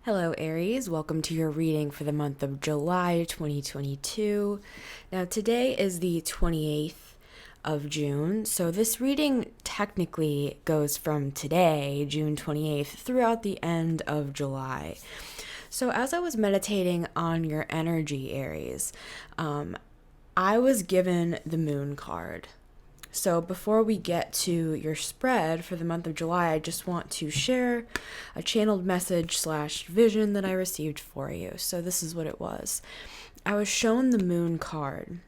Hello, Aries. Welcome to your reading for the month of July 2022. Now, today is the 28th of June, so this reading technically goes from today, June 28th, throughout the end of July. So, as I was meditating on your energy, Aries, I was given the Moon card. So before we get to your spread for the month of July, I just want to share a channeled message / vision that I received for you. So this is what it was. I was shown the Moon card,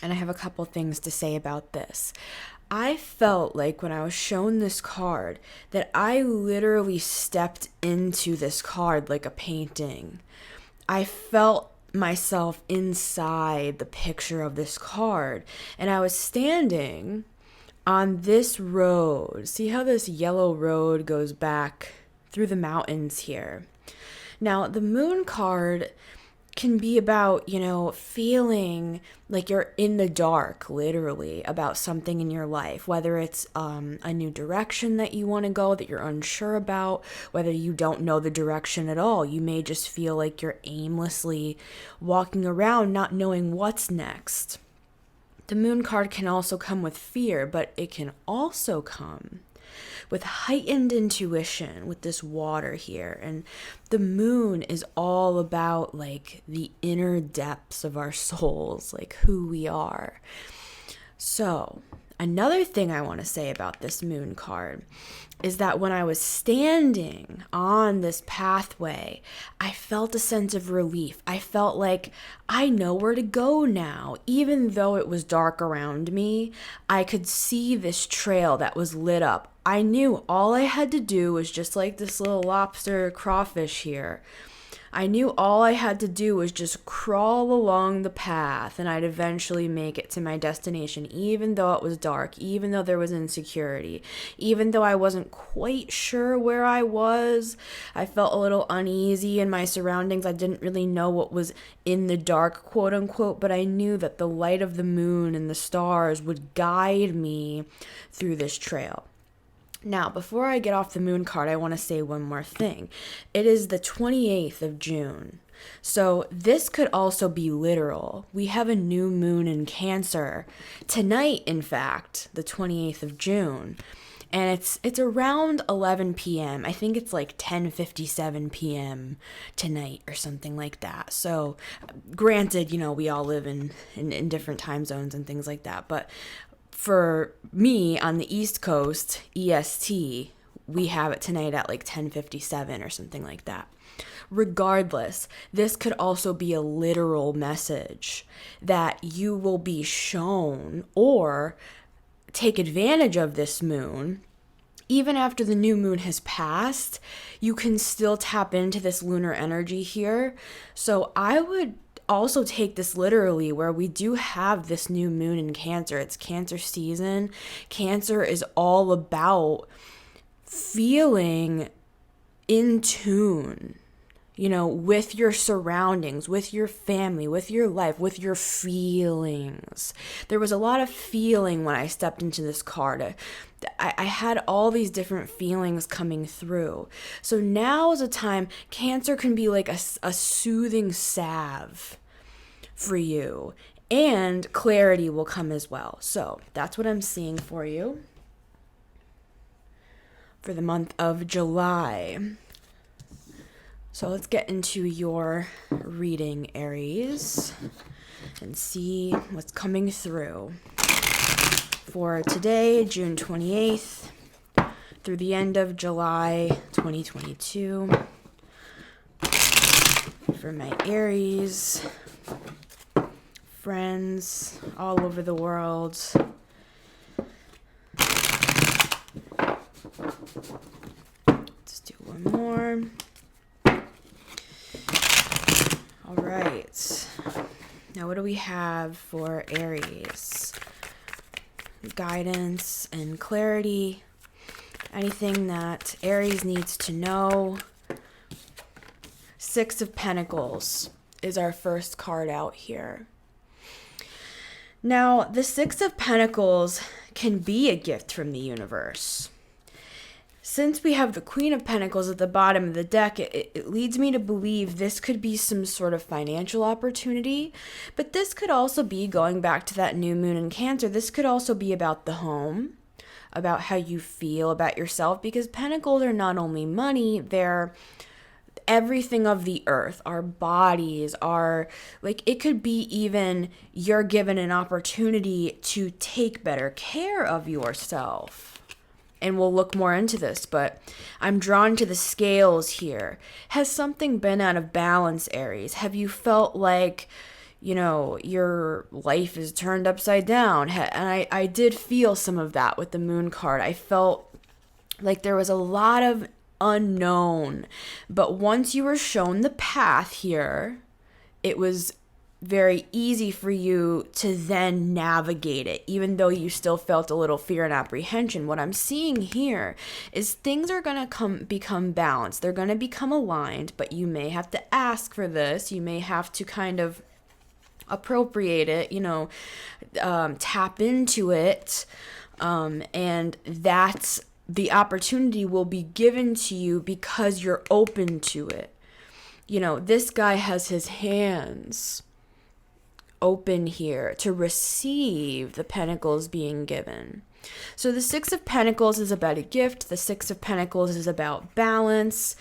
and I have a couple things to say about this. I felt like when I was shown this card that I literally stepped into this card like a painting. I felt myself inside the picture of this card, and I was standing on this road. See how this yellow road goes back through the mountains here? Now, the Moon card can be about, feeling like you're in the dark, literally, about something in your life, whether it's a new direction that you want to go that you're unsure about, whether you don't know the direction at all. You may just feel like you're aimlessly walking around, not knowing what's next. The Moon card can also come with fear, but it can also come with heightened intuition with this water here. And the moon is all about like the inner depths of our souls, like who we are. So another thing I want to say about this Moon card is that when I was standing on this pathway, I felt a sense of relief. I felt like I know where to go now. Even though it was dark around me, I could see this trail that was lit up. I knew all I had to do was just like this little lobster crawfish here. I knew all I had to do was just crawl along the path and I'd eventually make it to my destination, even though it was dark, even though there was insecurity, even though I wasn't quite sure where I was. I felt a little uneasy in my surroundings. I didn't really know what was in the dark, quote unquote, but I knew that the light of the moon and the stars would guide me through this trail. Now, before I get off the Moon card, I want to say one more thing. It is the 28th of June. So this could also be literal. We have a new moon in Cancer tonight, in fact, the 28th of June. And it's around 11 p.m. I think it's like 10:57 p.m. tonight or something like that. So granted, we all live in different time zones and things like that. But for me on the East Coast, EST, we have it tonight at like 10:57 or something like that. Regardless, this could also be a literal message that you will be shown or take advantage of this moon. Even after the new moon has passed, you can still tap into this lunar energy here. So I would also take this literally, where we do have this new moon in Cancer. It's Cancer season. Cancer is all about feeling in tune, with your surroundings, with your family, with your life, with your feelings. There was a lot of feeling when I stepped into this card. I had all these different feelings coming through. So now is a time, Cancer can be like a soothing salve for you, and clarity will come as well. So that's what I'm seeing for you for the month of July. So let's get into your reading, Aries, and see what's coming through for today, June 28th, through the end of July 2022. For my Aries friends all over the world. Let's do one more. All right. Now, what do we have for Aries? Guidance and clarity. Anything that Aries needs to know. Six of Pentacles is our first card out here. Now, the Six of Pentacles can be a gift from the universe. since we have the Queen of Pentacles at the bottom of the deck, it leads me to believe this could be some sort of financial opportunity, but this could also be, going back to that new moon in Cancer, this could also be about the home, about how you feel about yourself, because Pentacles are not only money, they're everything of the earth, our bodies, our, like, it could be even you're given an opportunity to take better care of yourself. And we'll look more into this, but I'm drawn to the scales here. Has something been out of balance, Aries? Have you felt like, your life is turned upside down? And I did feel some of that with the moon card. I felt like there was a lot of unknown, but once you were shown the path here, it was very easy for you to then navigate it, even though you still felt a little fear and apprehension. What I'm seeing here is things are going to become balanced. They're going to become aligned, but you may have to ask for this. You may have to kind of appropriate it, tap into it. And that's the opportunity will be given to you because you're open to it. This guy has his hands open here to receive the Pentacles being given. So the Six of Pentacles is about a gift. The Six of Pentacles is about balance.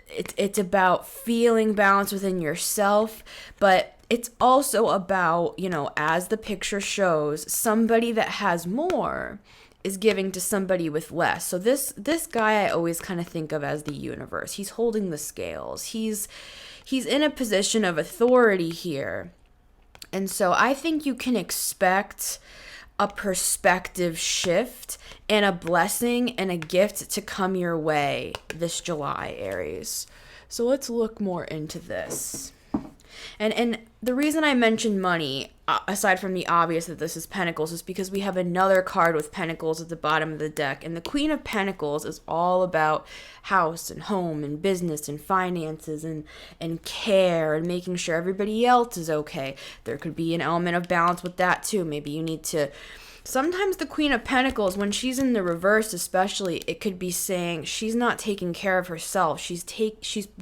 It's about feeling balance within yourself, but it's also about, as the picture shows, somebody that has more is giving to somebody with less. So this guy I always kind of think of as the universe. He's holding the scales. He's in a position of authority here. And so I think you can expect a perspective shift and a blessing and a gift to come your way this July, Aries. So let's look more into this. And the reason I mentioned money, aside from the obvious that this is Pentacles, is because we have another card with Pentacles at the bottom of the deck. And the Queen of Pentacles is all about house and home and business and finances and care and making sure everybody else is okay. There could be an element of balance with that too. Maybe you need to... Sometimes the Queen of Pentacles, when she's in the reverse especially, it could be saying she's not taking care of herself. She's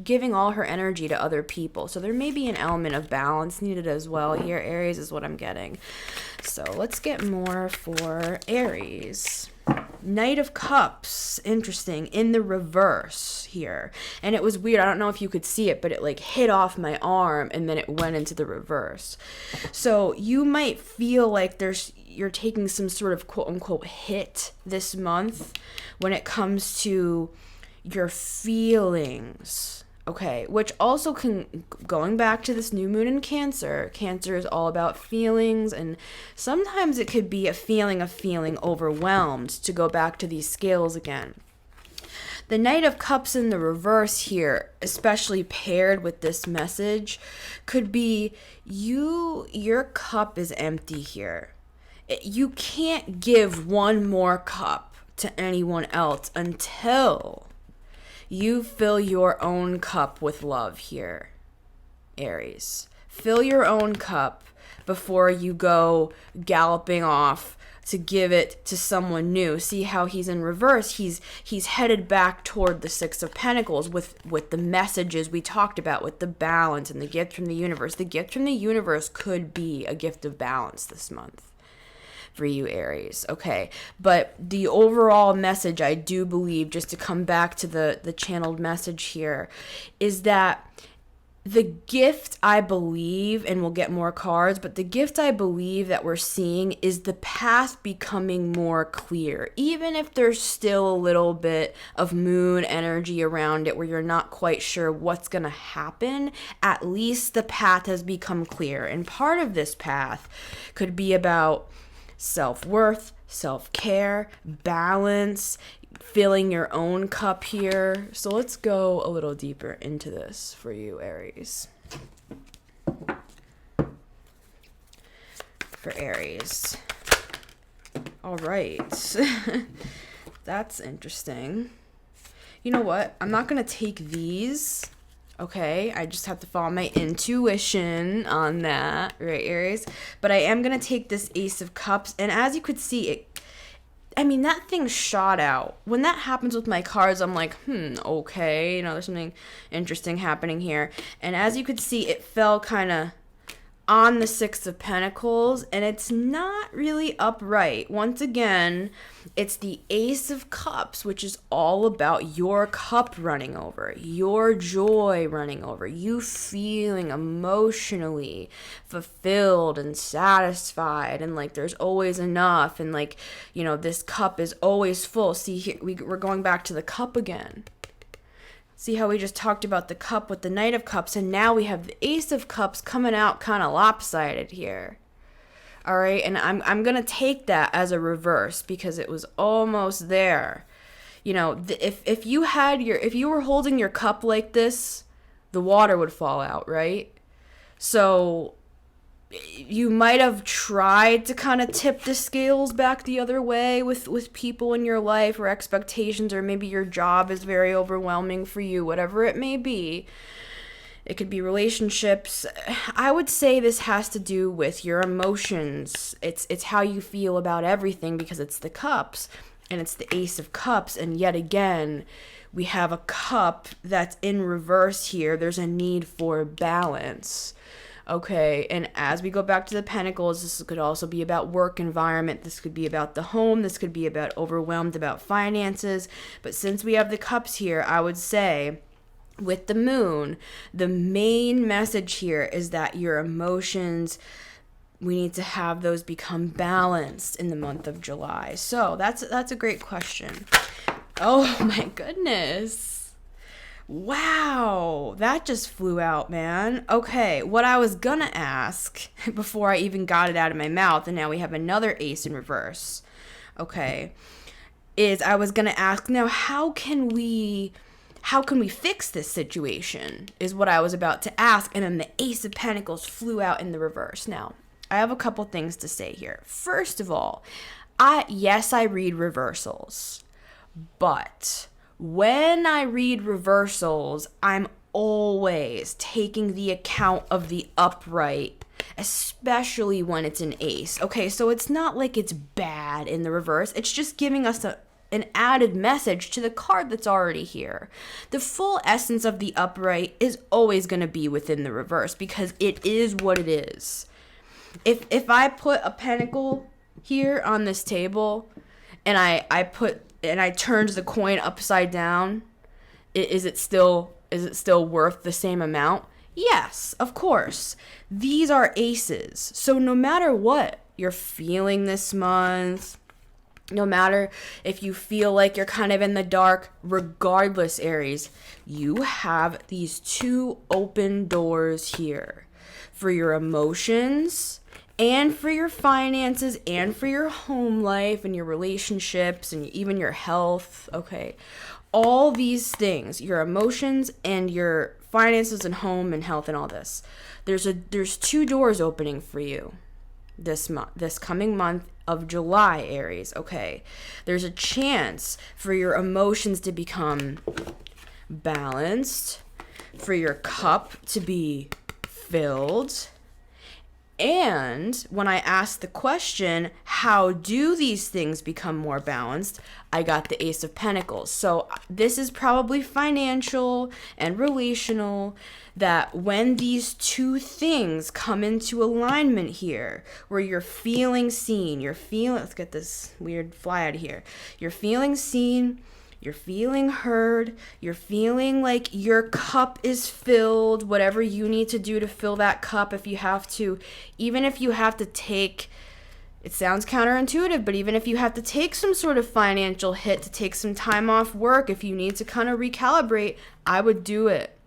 giving all her energy to other people. So there may be an element of balance needed as well here, Aries, is what I'm getting. So let's get more for Aries. Knight of Cups, interesting, in the reverse here. And it was weird. I don't know if you could see it, but it like hit off my arm and then it went into the reverse. So you might feel like you're taking some sort of quote unquote hit this month when it comes to your feelings. Okay, which also going back to this new moon in Cancer is all about feelings, and sometimes it could be a feeling of feeling overwhelmed, to go back to these scales again. The Knight of Cups in the reverse here, especially paired with this message, could be your cup is empty here. You can't give one more cup to anyone else until you fill your own cup with love here, Aries. Fill your own cup before you go galloping off to give it to someone new. See how he's in reverse? He's headed back toward the Six of Pentacles with the messages we talked about, with the balance and the gift from the universe. The gift from the universe could be a gift of balance this month for you, Aries. Okay, but the overall message, I do believe, just to come back to the channeled message here, is that the gift, I believe, and we'll get more cards, but the gift I believe that we're seeing is the path becoming more clear. Even if there's still a little bit of moon energy around it where you're not quite sure what's going to happen, at least the path has become clear. And part of this path could be about self-worth, self-care, balance, filling your own cup here. So let's go a little deeper into this for you, Aries. For Aries. All right. That's interesting. You know what? I'm not going to take these. Okay, I just have to follow my intuition on that, right, Aries? But I am going to take this Ace of Cups, and as you could see, I mean, that thing shot out. When that happens with my cards, I'm like, okay, there's something interesting happening here. And as you could see, it fell kind of on the Six of Pentacles, and it's not really upright. Once again, it's the Ace of Cups, which is all about your cup running over, your joy running over, you feeling emotionally fulfilled and satisfied, and like there's always enough, and like, this cup is always full. See, here we're going back to the cup again. See how we just talked about the cup with the Knight of Cups, and now we have the Ace of Cups coming out kind of lopsided here. All right, and I'm going to take that as a reverse because it was almost there. If you were holding your cup like this, the water would fall out, right? So you might have tried to kind of tip the scales back the other way with people in your life or expectations, or maybe your job is very overwhelming for you, whatever it may be. It could be relationships. I would say this has to do with your emotions. It's how you feel about everything, because it's the cups and it's the Ace of Cups, and yet again we have a cup that's in reverse here. There's a need for balance. Okay, and as we go back to the Pentacles, this could also be about work environment. This could be about the home. This could be about overwhelmed about finances. But since we have the Cups here, I would say with the Moon, the main message here is that your emotions, we need to have those become balanced in the month of July. So that's a great question. Oh my goodness. Wow, that just flew out, man. Okay, what I was gonna ask before I even got it out of my mouth, and now we have another Ace in reverse, okay, is I was gonna ask, now how can we fix this situation, is what I was about to ask, and then the Ace of Pentacles flew out in the reverse. Now, I have a couple things to say here. First of all, I read reversals, but when I read reversals, I'm always taking the account of the upright, especially when it's an ace. Okay, so it's not like it's bad in the reverse. It's just giving us an added message to the card that's already here. The full essence of the upright is always going to be within the reverse because it is what it is. If I put a pentacle here on this table and I turned the coin upside down, is it still worth the same amount? Yes, of course. These are aces. So no matter what you're feeling this month, no matter if you feel like you're kind of in the dark, regardless, Aries, you have these two open doors here for your emotions and for your finances and for your home life and your relationships and even your health, okay? All these things, your emotions and your finances and home and health and all this. There's two doors opening for you this coming month of July, Aries, okay? There's a chance for your emotions to become balanced, for your cup to be filled. And when I asked the question, how do these things become more balanced? I got the Ace of Pentacles. So this is probably financial and relational, that when these two things come into alignment here, where you're feeling seen, let's get this weird fly out of here. You're feeling seen, you're feeling heard, you're feeling like your cup is filled, whatever you need to do to fill that cup, if you have to, even if you have to take, it sounds counterintuitive, but even if you have to take some sort of financial hit to take some time off work, if you need to kind of recalibrate, I would do it.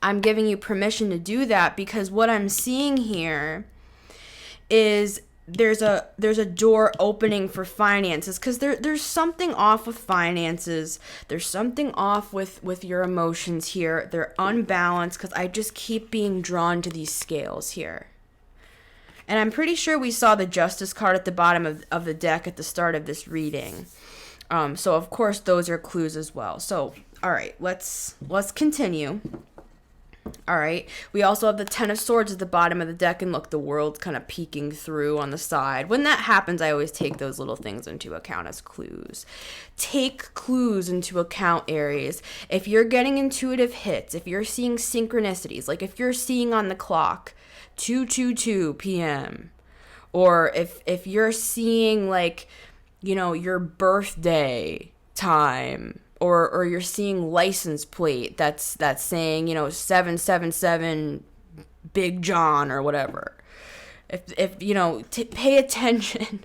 I'm giving you permission to do that, because what I'm seeing here is there's a door opening for finances, because there's something off with finances. There's something off with your emotions here. They're unbalanced, because I just keep being drawn to these scales here. And I'm pretty sure we saw the Justice card at the bottom of the deck at the start of this reading. So of course those are clues as well. So all right, let's continue. All right. We also have the Ten of Swords at the bottom of the deck, and look, the world's kind of peeking through on the side. When that happens, I always take those little things into account as clues. Take clues into account, Aries. If you're getting intuitive hits, if you're seeing synchronicities, like if you're seeing on the clock 2:22 p.m., or if you're seeing like, your birthday time, or you're seeing license plate that's saying 777 Big John or whatever. If pay attention.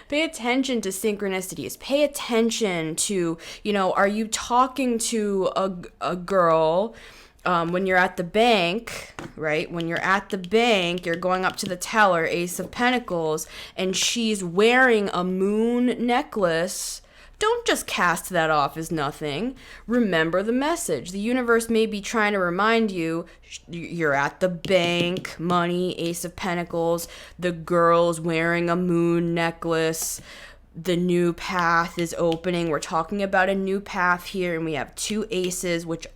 Pay attention to synchronicities. Pay attention to, are you talking to a girl when you're at the bank, right? When you're at the bank, you're going up to the teller, Ace of Pentacles, and she's wearing a moon necklace. Don't just cast that off as nothing. Remember the message. The universe may be trying to remind you, you're at the bank, money, Ace of Pentacles, the girl's wearing a moon necklace, the new path is opening. We're talking about a new path here, and we have two aces, which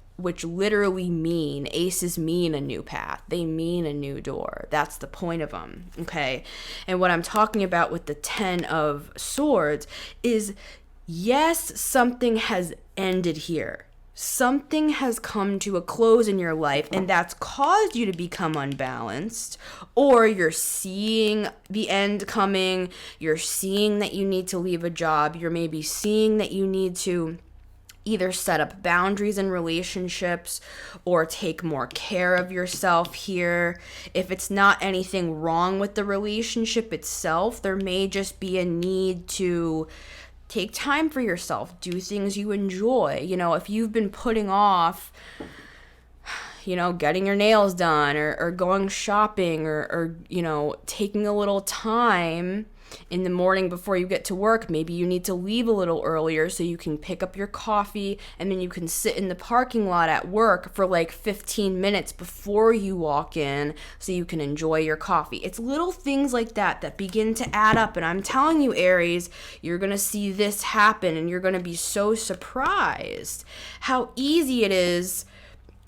literally mean, aces mean a new path. They mean a new door. That's the point of them, okay? And what I'm talking about with the Ten of Swords is, yes, something has ended here. Something has come to a close in your life, and that's caused you to become unbalanced, or you're seeing the end coming. You're seeing that you need to leave a job. You're maybe seeing that you need to either set up boundaries in relationships or take more care of yourself here. If it's not anything wrong with the relationship itself, there may just be a need to take time for yourself, do things you enjoy. If you've been putting off, getting your nails done or going shopping or taking a little time in the morning before you get to work, maybe you need to leave a little earlier so you can pick up your coffee, and then you can sit in the parking lot at work for like 15 minutes before you walk in so you can enjoy your coffee. It's little things like that begin to add up, and I'm telling you, Aries, you're going to see this happen, and you're going to be so surprised how easy it is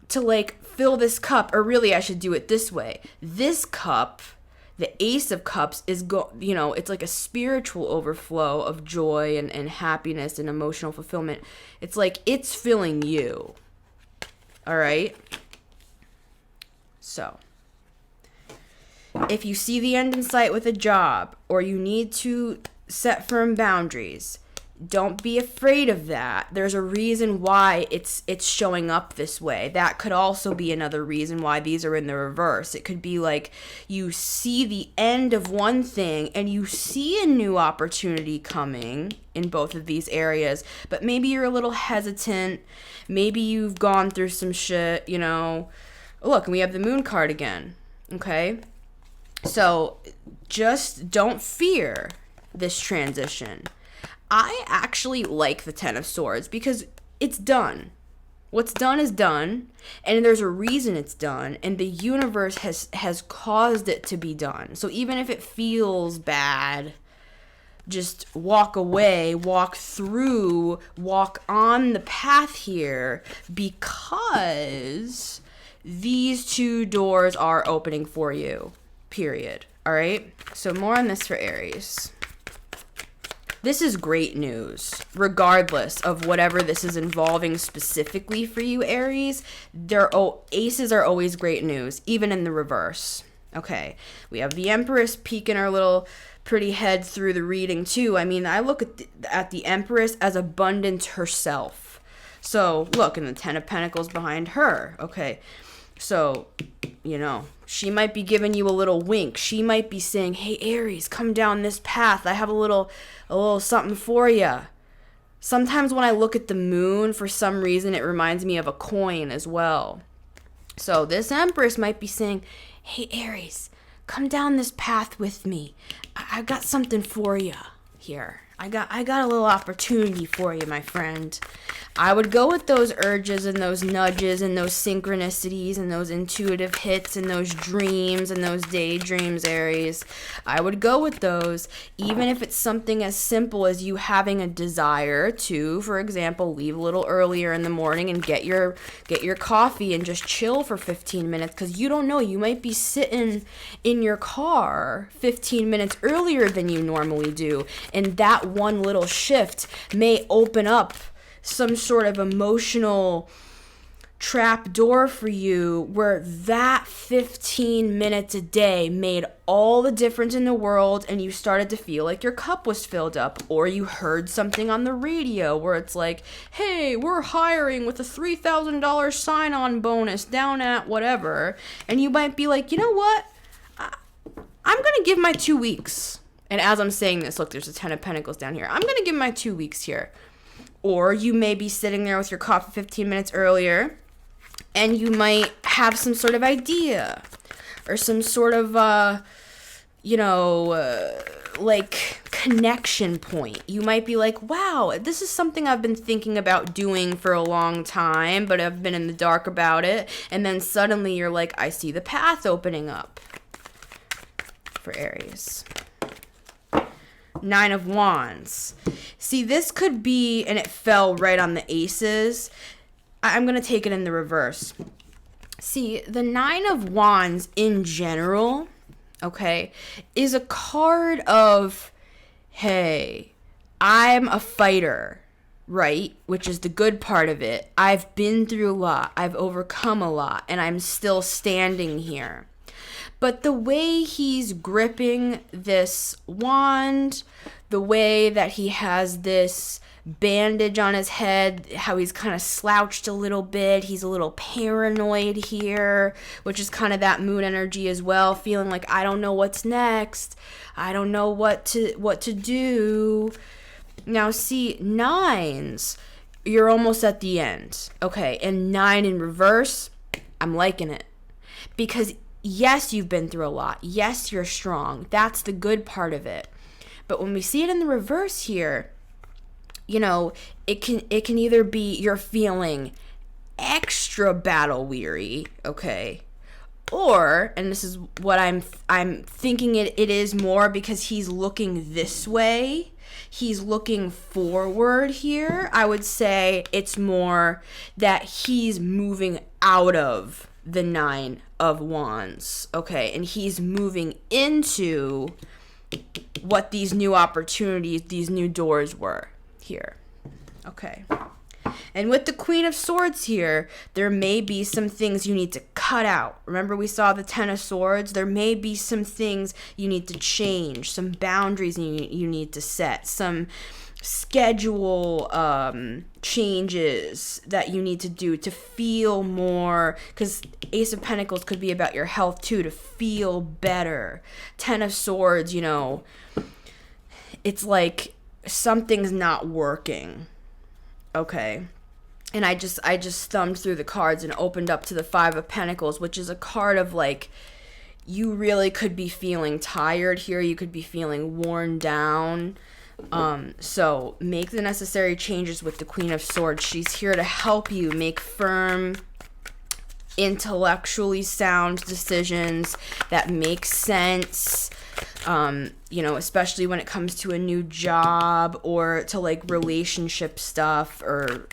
to like fill this cup. Or really, I should do it this way. This cup, the Ace of Cups, is it's like a spiritual overflow of joy and happiness and emotional fulfillment. It's like it's filling you. All right? So, if you see the end in sight with a job, or you need to set firm boundaries, don't be afraid of that. There's a reason why it's showing up this way. That could also be another reason why these are in the reverse. It could be like you see the end of one thing and you see a new opportunity coming in both of these areas, but maybe you're a little hesitant. Maybe you've gone through some shit, Look, and we have the Moon card again, okay? So just don't fear this transition. I actually like the Ten of Swords because it's done. What's done is done, and there's a reason it's done, and the universe has caused it to be done. So even if it feels bad, just walk away, walk through, walk on the path here, because these two doors are opening for you, period. All right? So more on this for Aries. This is great news, regardless of whatever this is involving specifically for you, Aries. Aces are always great news, even in the reverse. Okay, we have the Empress peeking her little pretty head through the reading, too. I mean, I look at the Empress as abundance herself. So, look, and the Ten of Pentacles behind her. Okay, so, she might be giving you a little wink. She might be saying, hey, Aries, come down this path. I have a little something for you. Sometimes when I look at the moon, for some reason, it reminds me of a coin as well. So this Empress might be saying, hey, Aries, come down this path with me. I've got something for you here. I got a little opportunity for you, my friend. I would go with those urges and those nudges and those synchronicities and those intuitive hits and those dreams and those daydreams, Aries. I would go with those, even if it's something as simple as you having a desire to, for example, leave a little earlier in the morning and get your coffee and just chill for 15 minutes, because you don't know, you might be sitting in your car 15 minutes earlier than you normally do, and that one little shift may open up some sort of emotional trap door for you, where that 15 minutes a day made all the difference in the world, and you started to feel like your cup was filled up. Or you heard something on the radio where it's like, hey, we're hiring with a $3,000 sign-on bonus down at whatever, and you might be like, you know what, I'm gonna give my 2 weeks. And as I'm saying this, look, there's a 10 of Pentacles down here. I'm gonna give my 2 weeks here. Or you may be sitting there with your coffee 15 minutes earlier, and you might have some sort of idea or some sort of, like connection point. You might be like, wow, this is something I've been thinking about doing for a long time, but I've been in the dark about it. And then suddenly you're like, I see the path opening up for Aries. 9 of Wands. See, this could be, and it fell right on the aces. I'm going to take it in the reverse. See, the 9 of Wands in general, okay, is a card of, hey, I'm a fighter, right? Which is the good part of it. I've been through a lot. I've overcome a lot, and I'm still standing here. But the way he's gripping this wand, the way that he has this bandage on his head, how he's kind of slouched a little bit, he's a little paranoid here, which is kind of that moon energy as well, feeling like, I don't know what's next, I don't know what to do. Now see, 9s, you're almost at the end, okay, and 9 in reverse, I'm liking it, because yes, you've been through a lot. Yes, you're strong. That's the good part of it. But when we see it in the reverse here, you know, it can either be you're feeling extra battle weary, okay? Or, and this is what I'm thinking it is more, because he's looking this way. He's looking forward here. I would say it's more that he's moving out of the 9 of Wands, okay, and he's moving into what these new opportunities, these new doors were here, okay. And with the Queen of Swords here, there may be some things you need to cut out. Remember, we saw the 10 of Swords. There may be some things you need to change, some boundaries you need to set, some schedule changes that you need to do to feel more, because Ace of Pentacles could be about your health too, to feel better. 10 of Swords, you know, it's like something's not working, okay? And I just thumbed through the cards and opened up to the 5 of Pentacles, which is a card of like, you really could be feeling tired here, you could be feeling worn down. So make the necessary changes with the Queen of Swords. She's here to help you make firm, intellectually sound decisions that make sense, especially when it comes to a new job or to like relationship stuff or,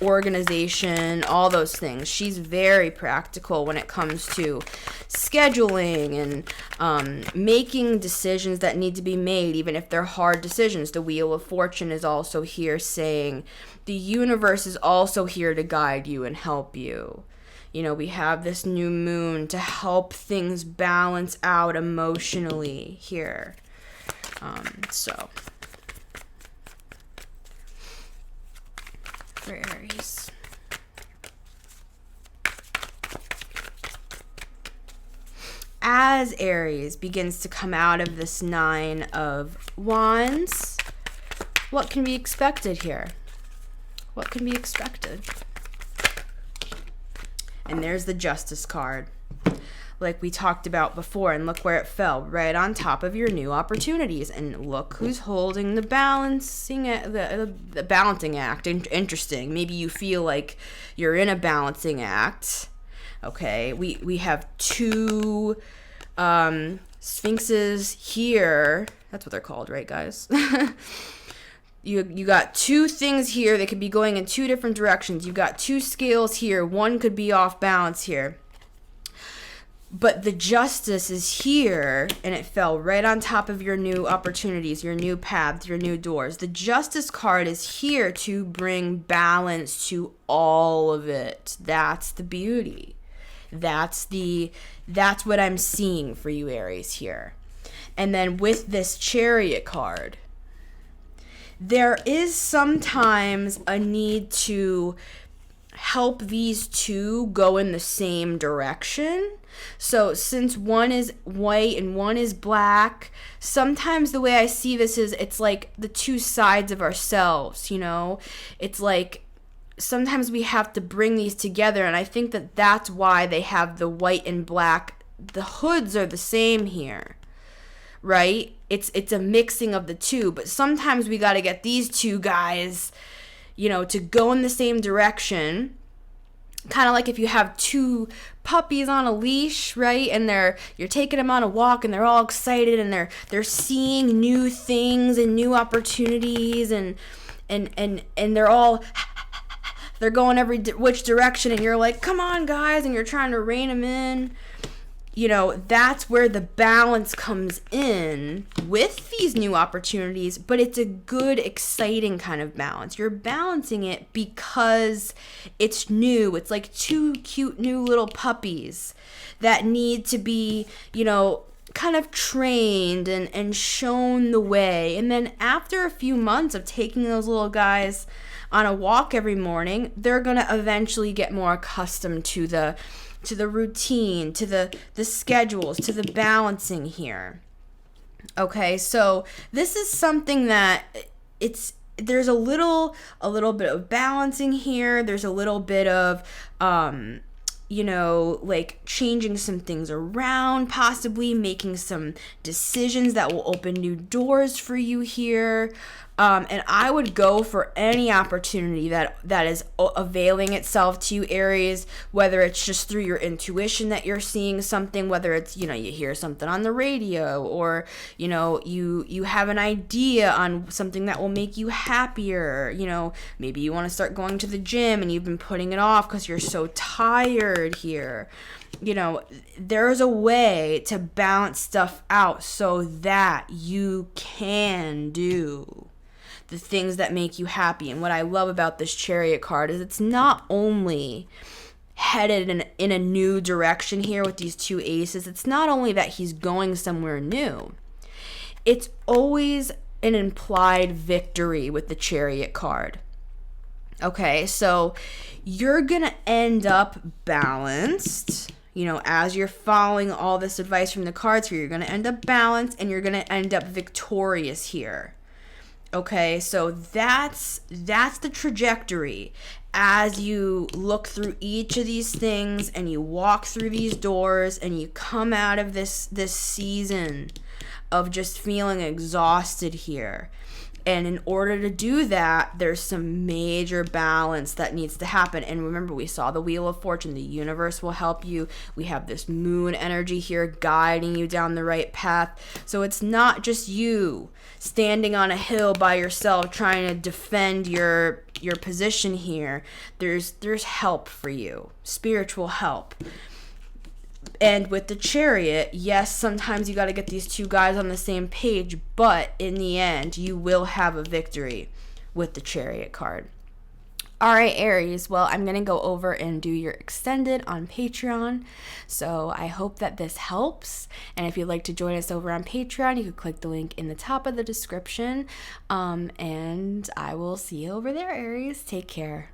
organization, all those things. She's very practical when it comes to scheduling and making decisions that need to be made, even if they're hard decisions. The Wheel of Fortune is also here saying the universe is also here to guide you and help you. We have this new moon to help things balance out emotionally here. So, for Aries. As Aries begins to come out of this 9 of Wands, what can be expected here? What can be expected? And there's the Justice card. like we talked about before, and look where it fell, right on top of your new opportunities. And look who's holding the balancing the balancing act. Interesting. Maybe you feel like you're in a balancing act. Okay, we have two sphinxes here. That's what they're called, right, guys? You got two things here that could be going in two different directions. You've got two scales here. One could be off balance here. But the justice is here, and it fell right on top of your new opportunities, your new paths, your new doors. The justice card is here to bring balance to all of it. That's the beauty. That's what I'm seeing for you, Aries, here. And then with this Chariot card, there is sometimes a need to help these two go in the same direction. So since one is white and one is black, sometimes the way I see this is it's like the two sides of ourselves, you know? It's like sometimes we have to bring these together, and I think that that's why they have the white and black. The hoods are the same here, right? It's a mixing of the two, but sometimes we got to get these two guys, you know, to go in the same direction. Kind of like if you have two puppies on a leash, right? And you're taking them on a walk, and they're all excited, and they're seeing new things and new opportunities, and they're all they're going which direction, and you're like, come on, guys, and you're trying to rein them in. You know, that's where the balance comes in with these new opportunities, but it's a good, exciting kind of balance. You're balancing it because it's new. It's like two cute new little puppies that need to be, you know, kind of trained and shown the way. And then after a few months of taking those little guys on a walk every morning, they're going to eventually get more accustomed to the routine, to the schedules, to the balancing here. Okay, so this is something that there's a little bit of balancing here. There's a little bit of you know, like changing some things around, possibly making some decisions that will open new doors for you here. And I would go for any opportunity that is availing itself to you, Aries, whether it's just through your intuition that you're seeing something, whether it's, you know, you hear something on the radio, or, you know, you have an idea on something that will make you happier. You know, maybe you want to start going to the gym and you've been putting it off because you're so tired here. You know, there's a way to balance stuff out so that you can do the things that make you happy. And what I love about this Chariot card is it's not only headed in a new direction here with these two aces. It's not only that he's going somewhere new. It's always an implied victory with the Chariot card. Okay, so you're going to end up balanced. You know, as you're following all this advice from the cards here, you're going to end up balanced, and you're going to end up victorious here. Okay, so that's the trajectory as you look through each of these things and you walk through these doors and you come out of this season of just feeling exhausted here. And in order to do that, there's some major balance that needs to happen. And remember, we saw the Wheel of Fortune. The universe will help you. We have this moon energy here guiding you down the right path. So it's not just you standing on a hill by yourself trying to defend your position here. There's help for you, spiritual help. And with the Chariot, yes, sometimes you got to get these two guys on the same page, but in the end, you will have a victory with the Chariot card. All right, Aries, well, I'm going to go over and do your extended on Patreon, so I hope that this helps. And if you'd like to join us over on Patreon, you can click the link in the top of the description, and I will see you over there, Aries. Take care.